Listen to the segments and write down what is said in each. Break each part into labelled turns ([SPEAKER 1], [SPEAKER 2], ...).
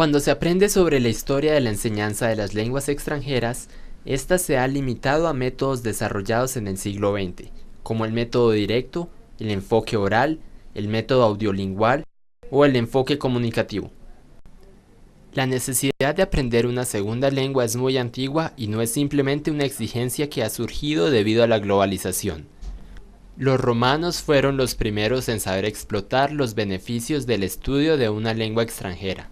[SPEAKER 1] Cuando se aprende sobre la historia de la enseñanza de las lenguas extranjeras, esta se ha limitado a métodos desarrollados en el siglo XX, como el método directo, el enfoque oral, el método audiolingual o el enfoque comunicativo. La necesidad de aprender una segunda lengua es muy antigua y no es simplemente una exigencia que ha surgido debido a la globalización. Los romanos fueron los primeros en saber explotar los beneficios del estudio de una lengua extranjera.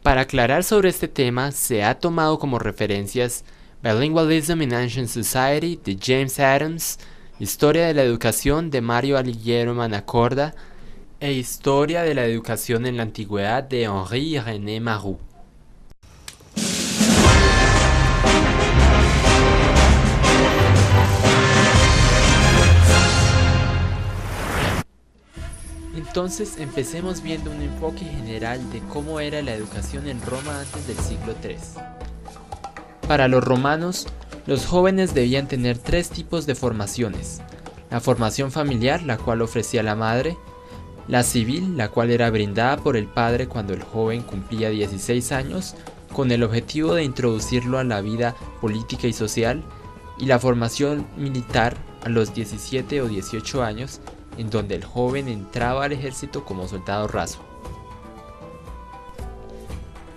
[SPEAKER 1] Para aclarar sobre este tema, se ha tomado como referencias Bilingualism in Ancient Society de James Adams, Historia de la Educación de Mario Alighiero Manacorda e Historia de la Educación en la Antigüedad de Henri René Maroux. Entonces empecemos viendo un enfoque general de cómo era la educación en Roma antes del siglo III. Para los romanos, los jóvenes debían tener tres tipos de formaciones: la formación familiar, la cual ofrecía la madre; la civil, la cual era brindada por el padre cuando el joven cumplía 16 años, con el objetivo de introducirlo a la vida política y social; y la formación militar a los 17 o 18 años, en donde el joven entraba al ejército como soldado raso.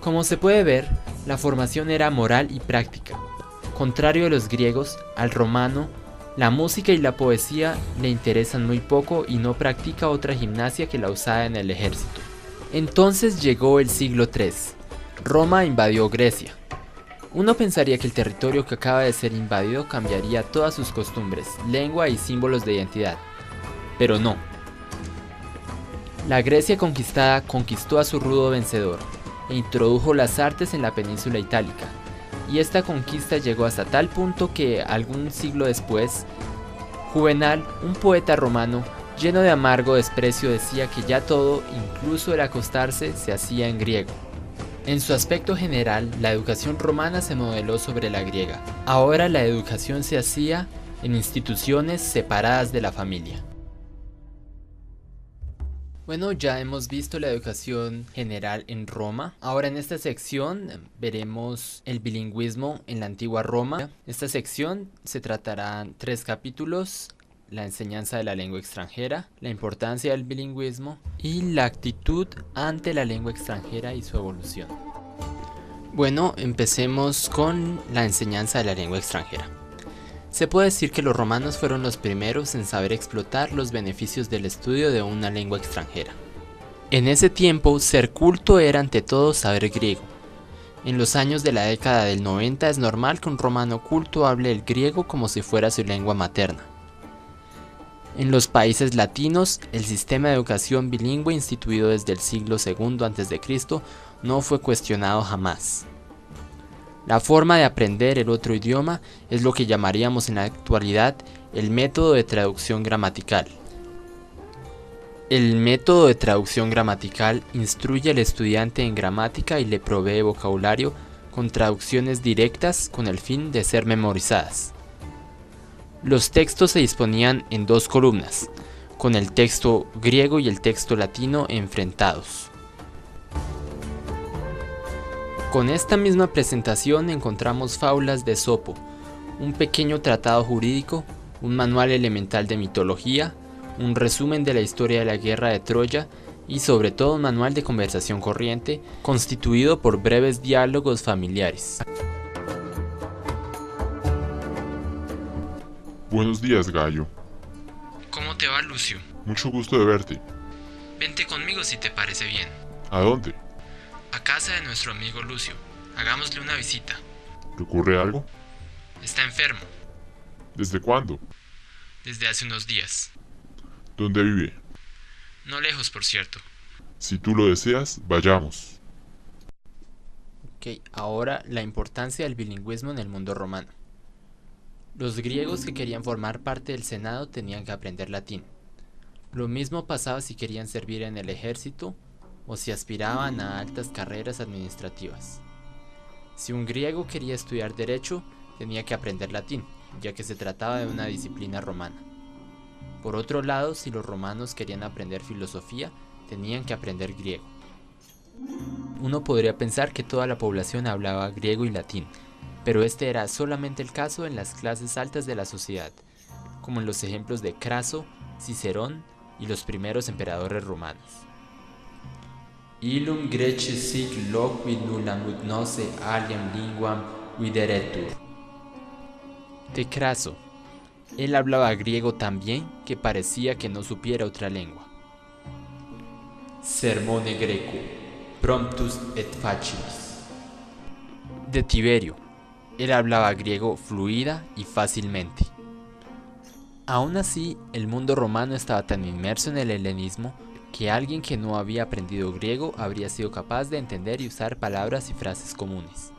[SPEAKER 1] Como se puede ver, la formación era moral y práctica. Contrario a los griegos, al romano, la música y la poesía le interesan muy poco y no practica otra gimnasia que la usada en el ejército. Entonces llegó el siglo III. Roma invadió Grecia. Uno pensaría que el territorio que acaba de ser invadido cambiaría todas sus costumbres, lengua y símbolos de identidad. Pero no. La Grecia conquistada conquistó a su rudo vencedor e introdujo las artes en la península itálica, y esta conquista llegó hasta tal punto que, algún siglo después, Juvenal, un poeta romano, lleno de amargo desprecio, decía que ya todo, incluso el acostarse, se hacía en griego. En su aspecto general, la educación romana se modeló sobre la griega. Ahora la educación se hacía en instituciones separadas de la familia. Bueno, ya hemos visto la educación general en Roma. Ahora en esta sección veremos el bilingüismo en la antigua Roma. Esta sección se tratará 3 capítulos: la enseñanza de la lengua extranjera, la importancia del bilingüismo y la actitud ante la lengua extranjera y su evolución. Bueno, empecemos con la enseñanza de la lengua extranjera. Se puede decir que los romanos fueron los primeros en saber explotar los beneficios del estudio de una lengua extranjera. En ese tiempo, ser culto era ante todo saber griego. En los años de la década del 90 es normal que un romano culto hable el griego como si fuera su lengua materna. En los países latinos, el sistema de educación bilingüe instituido desde el siglo II a.C. no fue cuestionado jamás. La forma de aprender el otro idioma es lo que llamaríamos en la actualidad el método de traducción gramatical. El método de traducción gramatical instruye al estudiante en gramática y le provee vocabulario con traducciones directas con el fin de ser memorizadas. Los textos se disponían en 2 columnas, con el texto griego y el texto latino enfrentados. Con esta misma presentación encontramos fábulas de Esopo, un pequeño tratado jurídico, un manual elemental de mitología, un resumen de la historia de la guerra de Troya y sobre todo un manual de conversación corriente constituido por breves diálogos familiares.
[SPEAKER 2] Buenos días, Gallo.
[SPEAKER 1] ¿Cómo te va, Lucio?
[SPEAKER 2] Mucho gusto de verte.
[SPEAKER 1] Vente conmigo si te parece bien.
[SPEAKER 2] ¿A dónde?
[SPEAKER 1] A casa de nuestro amigo Lucio. Hagámosle una visita.
[SPEAKER 2] ¿Le ocurre algo?
[SPEAKER 1] Está enfermo.
[SPEAKER 2] ¿Desde cuándo?
[SPEAKER 1] Desde hace unos días.
[SPEAKER 2] ¿Dónde vive?
[SPEAKER 1] No lejos, por cierto.
[SPEAKER 2] Si tú lo deseas, vayamos.
[SPEAKER 1] Ok, ahora la importancia del bilingüismo en el mundo romano. Los griegos que querían formar parte del Senado tenían que aprender latín. Lo mismo pasaba si querían servir en el ejército o si aspiraban a altas carreras administrativas. Si un griego quería estudiar derecho, tenía que aprender latín, ya que se trataba de una disciplina romana. Por otro lado, si los romanos querían aprender filosofía, tenían que aprender griego. uno podría pensar que toda la población hablaba griego y latín, pero este era solamente el caso en las clases altas de la sociedad, como en los ejemplos de Craso, Cicerón y los primeros emperadores romanos. Illum Greci sic loqui nullam ut nose aliam linguam videretur. De Craso. Él hablaba griego tan bien que parecía que no supiera otra lengua. Sermone Greco, promptus et facilis. De Tiberio. Él hablaba griego fluida y fácilmente. Aún así, el mundo romano estaba tan inmerso en el helenismo que alguien que no había aprendido griego habría sido capaz de entender y usar palabras y frases comunes.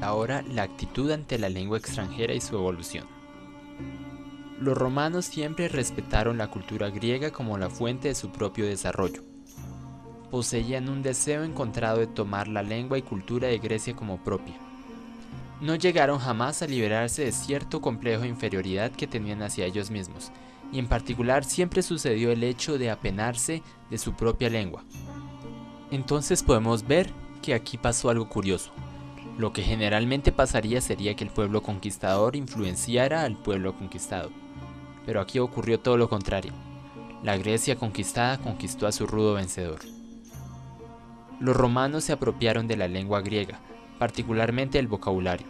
[SPEAKER 1] Ahora, la actitud ante la lengua extranjera y su evolución. Los romanos siempre respetaron la cultura griega como la fuente de su propio desarrollo. Poseían un deseo encontrado de tomar la lengua y cultura de Grecia como propia. No llegaron jamás a liberarse de cierto complejo de inferioridad que tenían hacia ellos mismos, y en particular siempre sucedió el hecho de apenarse de su propia lengua. Entonces podemos ver que aquí pasó algo curioso. Lo que generalmente pasaría sería que el pueblo conquistador influenciara al pueblo conquistado, pero aquí ocurrió todo lo contrario. La Grecia conquistada conquistó a su rudo vencedor. Los romanos se apropiaron de la lengua griega, particularmente el vocabulario.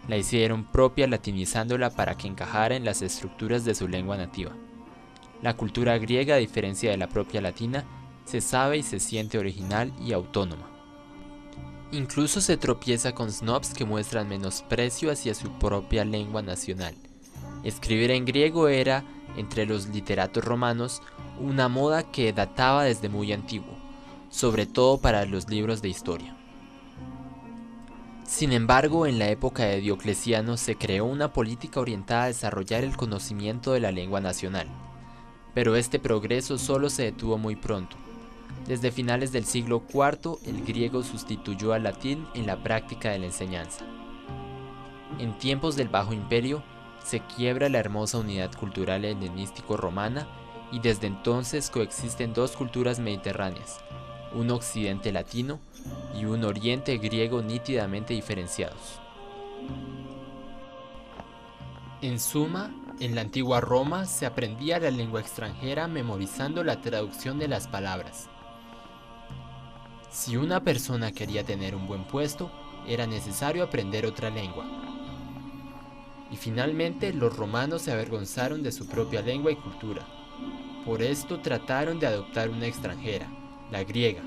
[SPEAKER 1] La hicieron propia latinizándola para que encajara en las estructuras de su lengua nativa. La cultura griega, a diferencia de la propia latina, se sabe y se siente original y autónoma. Incluso se tropieza con snobs que muestran menosprecio hacia su propia lengua nacional. Escribir en griego era, entre los literatos romanos, una moda que databa desde muy antiguo, sobre todo para los libros de historia. Sin embargo, en la época de Diocleciano se creó una política orientada a desarrollar el conocimiento de la lengua nacional, pero este progreso solo se detuvo muy pronto. Desde finales del siglo IV, el griego sustituyó al latín en la práctica de la enseñanza. En tiempos del Bajo Imperio, se quiebra la hermosa unidad cultural helenístico-romana y desde entonces coexisten dos culturas mediterráneas, un occidente latino y un oriente griego nítidamente diferenciados. En suma, en la antigua Roma se aprendía la lengua extranjera memorizando la traducción de las palabras. Si una persona quería tener un buen puesto, era necesario aprender otra lengua. Y finalmente, los romanos se avergonzaron de su propia lengua y cultura. Por esto trataron de adoptar una extranjera, la griega.